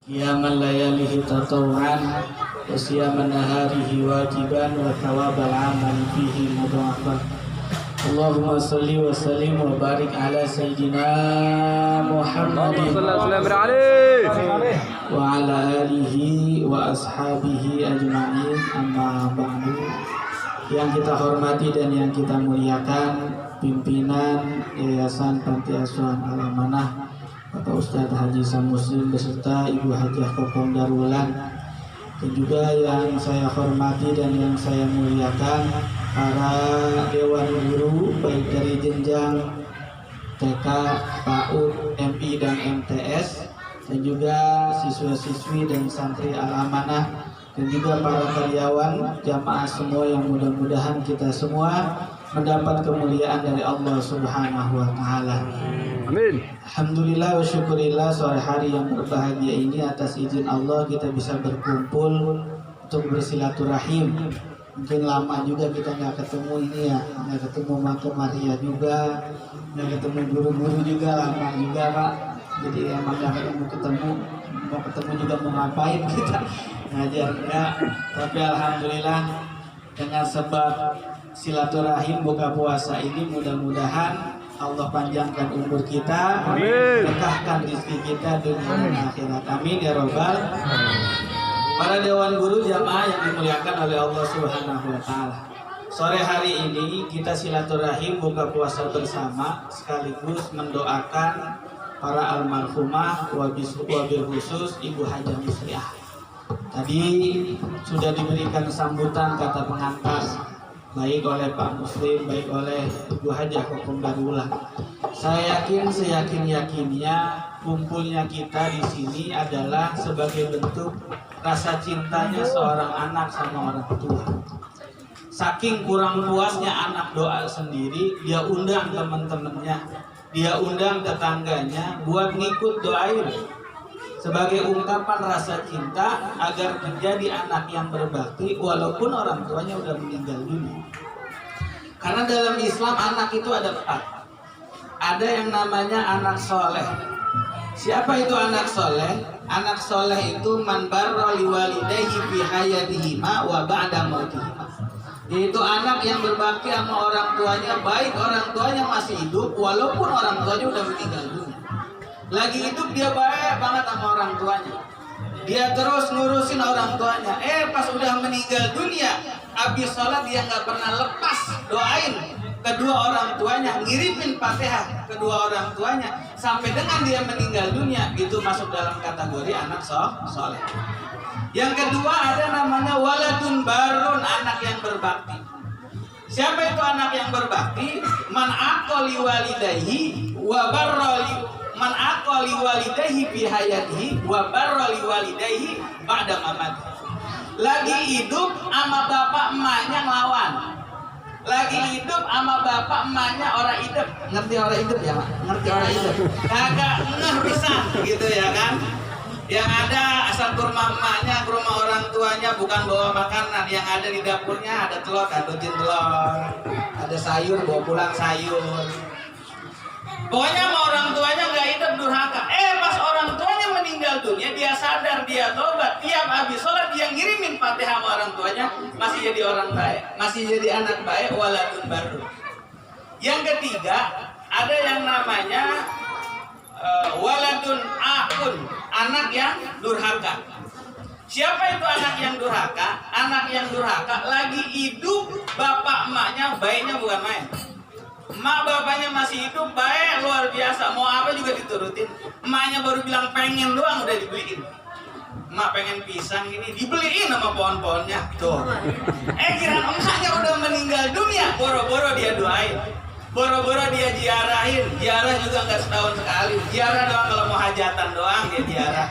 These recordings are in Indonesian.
Qiyamal layalihi tatawu'an wa siyaman naharihi wajiban wa thawabal amali fihi mudha'afan. Allahumma salli wa sallim wa barik ala sayyidina Muhammadin wa ala alihi wa ashabihi ajma'in, amma ba'du. Yang kita hormati dan yang kita muliakan pimpinan Yayasan Panti Asuhan Al-Amanah Bapak Ustadz Haji Samuslim beserta Ibu Hajah Kokong Darwulan, dan juga yang saya hormati dan yang saya muliakan para dewan guru baik dari jenjang TK, PAUD, MI dan MTS, dan juga siswa-siswi dan santri Al-Amanah, dan juga para karyawan jamaah semua yang mudah-mudahan kita semua mendapat kemuliaan dari Allah Subhanahu wa Ta'ala. Amin. Alhamdulillah wa syukurillah, sore hari yang berbahagia ini atas izin Allah kita bisa berkumpul untuk bersilaturahim. Mungkin lama juga kita nggak ketemu ini ya, nggak ketemu Maka Maria juga, nggak ketemu guru-guru juga, lama juga Pak. Jadi emang nggak ketemu, mau ketemu juga mau ngapain kita ngajar enggak. Tapi alhamdulillah dengan sebab silaturahim buka puasa ini mudah-mudahan Allah panjangkan umur kita, berkahkan rezeki kita dunia dan akhirat. Amin ya robbal. Para dewan guru jamaah yang dimuliakan oleh Allah Subhanahu wa Ta'ala, sore hari ini kita silaturahim buka puasa bersama sekaligus mendoakan para almarhumah, wabil khusus Ibu Hajah Musliah. Tadi sudah diberikan sambutan kata pengantar baik oleh Pak Muslim, baik oleh Ibu Hajah Kokong Darwulan. Saya yakin seyakin-yakinnya kumpulnya kita di sini adalah sebagai bentuk rasa cintanya seorang anak sama orang tua. Saking kurang puasnya anak doa sendiri, dia undang teman-temannya, dia undang tetangganya buat ngikut doain sebagai ungkapan rasa cinta agar menjadi anak yang berbakti walaupun orang tuanya udah meninggal dunia. Karena dalam Islam anak itu ada 4. Ada yang namanya anak soleh. Siapa itu anak soleh? Anak soleh itu man barra liwalidayhi fi hayatihima wa ba'da mautihima. Yaitu anak yang berbakti sama orang tuanya, baik orang tuanya masih hidup walaupun orang tuanya udah meninggal dunia. Lagi hidup dia baik banget sama orang tuanya, dia terus ngurusin orang tuanya. Pas udah meninggal dunia, habis sholat dia nggak pernah lepas doain kedua orang tuanya, ngirimin Fatihah kedua orang tuanya sampai dengan dia meninggal dunia. Itu masuk dalam kategori anak soleh. Yang kedua ada namanya waladun barun, anak yang berbakti. Siapa itu anak yang berbakti? Man aqali walidayhi wa barra man aqali walidayhi fi hayatihi wa barra liwalidayhi ba'da mamati. Lagi hidup sama bapak emaknya ngelawan. Lagi hidup sama bapak emaknya orang hidup. Ngerti orang hidup ya, Pak? Ngerti orang hidup. Kagak ngeh pisan gitu ya kan? Yang ada asal ke rumah emaknya, ke rumah orang tuanya bukan bawa makanan, yang ada di dapurnya ada telur, kadutin telur, ada sayur, bawa pulang sayur. Pokoknya sama orang tuanya nggak hidup, durhaka. Pas orang tuanya meninggal dunia, dia sadar, dia tobat. Tiap habis sholat dia ngirimin Fatihah sama orang tuanya, masih jadi orang baik, masih jadi anak baik, waladun baru. Yang ketiga ada yang namanya waladun akun, anak yang durhaka. Siapa itu anak yang durhaka? Anak yang durhaka lagi hidup, bapak emaknya baiknya bukan main. Emak bapaknya masih hidup, baik luar biasa, mau apa juga diturutin. Emaknya baru bilang pengen doang udah dibeliin. Emak pengen pisang ini dibeliin sama pohon-pohonnya tuh. Kira emaknya udah meninggal dunia, boro-boro dia doain, boro-boro dia ziarahin. Ziarah juga nggak setahun sekali, ziarah doang kalau mau hajatan doang dia ziarah.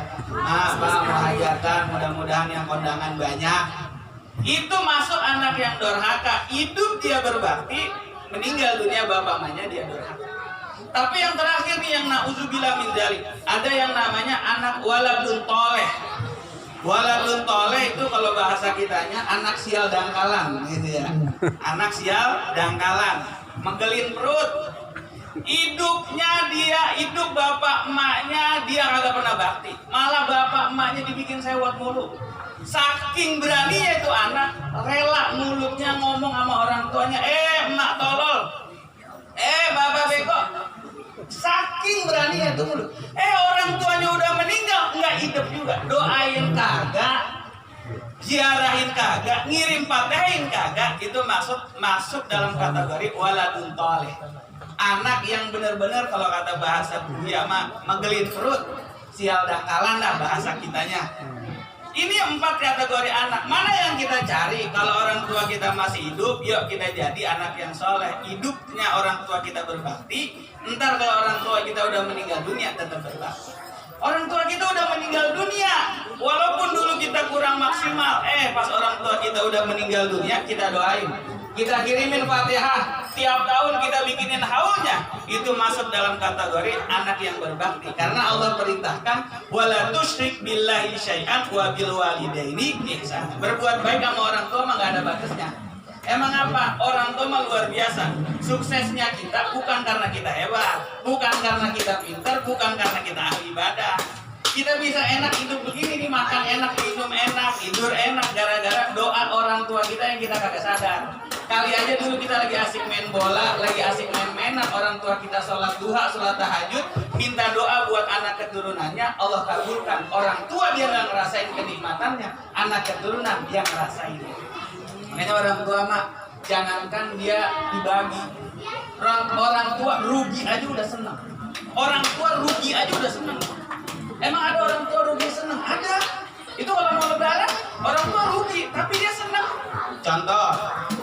Pak mau hajatan, mudah-mudahan yang kondangan banyak. Itu masuk anak yang durhaka. Hidup dia berbakti, meninggal dunia bapak emaknya dia durhaka. Tapi yang terakhir nih yang na'udzubillah min dzalik, ada yang namanya anak waladun toleh. Waladun toleh itu kalau bahasa kitanya anak sial dangkalan gitu ya. Anak sial dangkalan, megelin perut. Hidup bapak emaknya dia kagak pernah bakti. Malah bapak emaknya dibikin sewot mulu. Saking beraninya itu anak, rela mulutnya ngomong sama orang tuanya, emak tolol, bapak bego. Saking beraninya itu mulut. Orang tuanya udah meninggal, nggak hidup juga. Doain kagak, ziarahin kagak, ngirim fatihin kagak. Itu masuk dalam kategori waladun toleh. Anak yang benar-benar kalau kata bahasa Buya mah megelin perut, sial dangkalan dah bahasa kitanya. Ini 4 kategori anak. Mana yang kita cari? Kalau orang tua kita masih hidup, yuk kita jadi anak yang soleh. Hidupnya orang tua kita berbakti. Ntar kalau orang tua kita udah meninggal dunia, tetap berbakti. Orang tua kita udah meninggal dunia, walaupun dulu kita kurang maksimal, pas orang tua kita udah meninggal dunia, kita doain, kita kirimin Fatihah, tiap tahun kita bikinin haulnya. Itu masuk dalam kategori anak yang berbakti, karena Allah perintahkan wala tusyrik billahi syai'an wa bil walidaini ihsana. Berbuat baik sama orang tua mah gak ada batasnya. Emang apa? Orang tua mah luar biasa. Suksesnya kita bukan karena kita hebat, bukan karena kita pintar, bukan karena kita ahli ibadah. Kita bisa enak hidup begini nih, makan enak, minum enak, tidur enak, gara-gara doa orang tua kita yang kita kagak sadar. Kali aja dulu kita lagi asik main bola, lagi asik main-mainan, orang tua kita sholat duha, sholat tahajud, minta doa buat anak keturunannya, Allah kabulkan. Orang tua dia nggak ngerasain kenikmatannya, anak keturunan dia ngerasain. Makanya orang tua mah jangankan dia dibagi, orang tua rugi aja udah seneng. Orang tua rugi aja udah seneng. Emang ada orang tua rugi seneng? Ada. Itu kalau mau lebaran orang tua rugi tapi dia seneng. Contoh,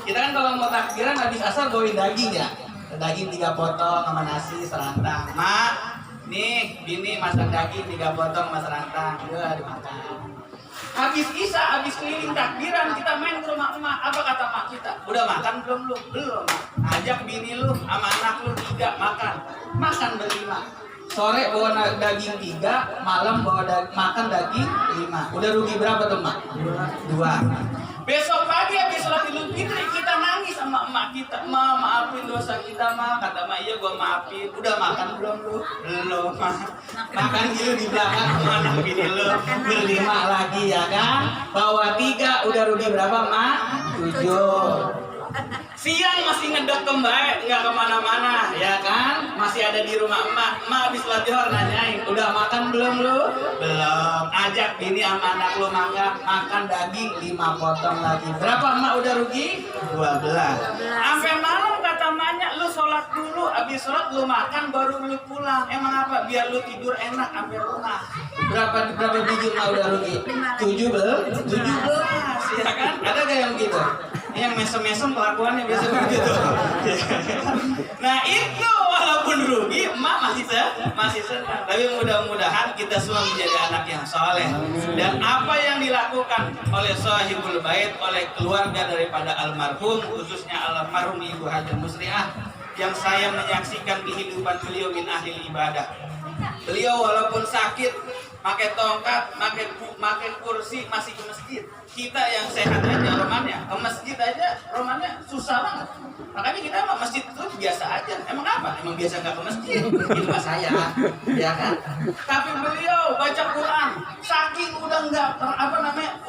kita kan kalau mau takbiran habis asar bawain daging ya, daging 3 potong sama nasi serantang. Mak, nih bini masak daging 3 potong sama serantang, udah dimakan. Habis isya, habis keliling takbiran, kita main ke rumah emak. Apa kata mak kita? Udah makan belum lu? Belum. Ajak bini lu sama anak lu 3 makan. Makan ber-5. Sore bawa daging 3, malam bawa makan daging 5. Udah rugi berapa tuh mak? 2. Besok pagi habis sholat Idul Fitri kita nangis sama emak kita. Ma, maafin dosa kita ma. Kata mak, iya gua maafin. Udah makan belum lu? Belum ma. Makan dulu di belakang sama anak bini lu. ber-5 lagi ya kan? Bawa 3, udah rugi berapa mak? 7. Siang masih ngedok kembali, nggak kemana-mana, ya kan? Masih ada di rumah emak. Emak habis latihan nanyain, udah makan belum lu? Belum. Ajak bini sama anak lu makan daging 5 potong lagi. Berapa emak udah rugi? 12. Sampai malam kata emaknya, lu sholat dulu, habis sholat lu makan baru lu pulang. Emang apa? Biar lu tidur enak sampai rumah. Berapa biji emak udah rugi? 17, ya kan? Ada gak yang gitu? Yang mesem-mesem kelakuannya biasa begitu. Nah itu walaupun rugi, emak masih senang. Tapi mudah-mudahan kita semua menjadi anak yang soleh. Dan apa yang dilakukan oleh Shahibul Bait, oleh keluarga daripada almarhum, khususnya almarhum Ibu Hajar Musliah, yang saya menyaksikan kehidupan beliau min ahli ibadah. Beliau walaupun sakit, pakai tongkat, pakai kursi, masih ke masjid. Kita yang sehat aja romannya, ke masjid aja romannya susah banget. Makanya kita emang masjid itu biasa aja. Emang apa? Emang biasa nggak ke masjid? Itu mah saya, ya kan? Tapi beliau baca Quran, saking udah nggak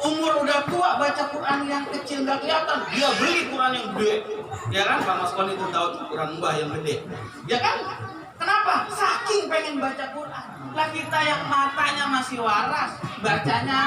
umur udah tua, baca Quran yang kecil nggak kelihatan. Dia beli Quran yang gede, ya kan? Pak Maskon itu tahu tuh Quran mbah yang gede, ya kan? Kenapa? Saking pengen baca Quran. Lah kita yang matanya masih waras, bacanya